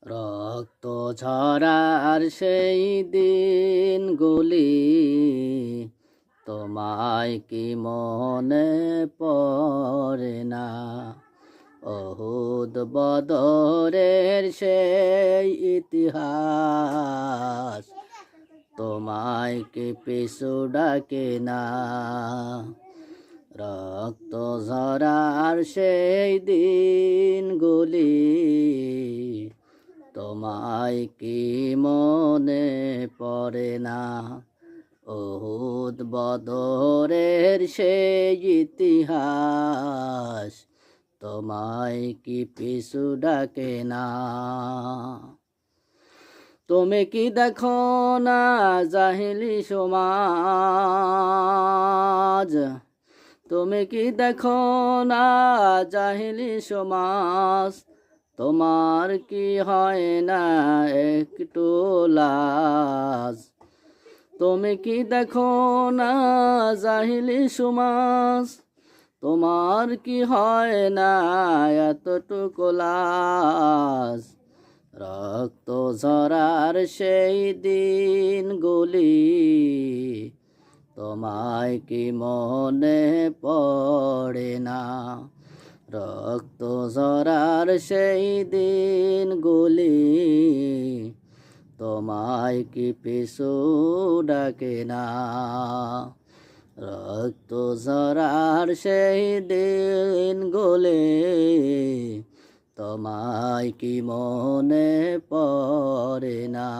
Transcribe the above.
রক্ত ঝরার সেই দিনগুলি তোমায় কি মনে পড়ে না? অহুদ বদরের সেই ইতিহাস তোমায় কি পিছু ডাকে না? রক্ত ঝরার সেই দিনগুলি তোমায় কি মনে পড়ে না? উহুদ বদরের সেই ইতিহাস তোমায় কি পিছু ডাকে না? তুমি কি দেখো না জাহিলি সমাজ? তুমি কি দেখো না জাহিলি সমাজ? তোমার কি হয় না একটু লাজ? তুমি কি দেখো না জাহিলি সমাজ? তোমার কি হয় না এতটুকু লাজ? রক্ত ঝরার সেই দিনগুলি তোমায় কি মনে পড়ে না? রক্ত ঝরার সেই দিনগুলি তোমায় কি পিছু ডাকে না? রক্ত ঝরার সেই দিনগুলি তোমায় কি মনে পড়ে না?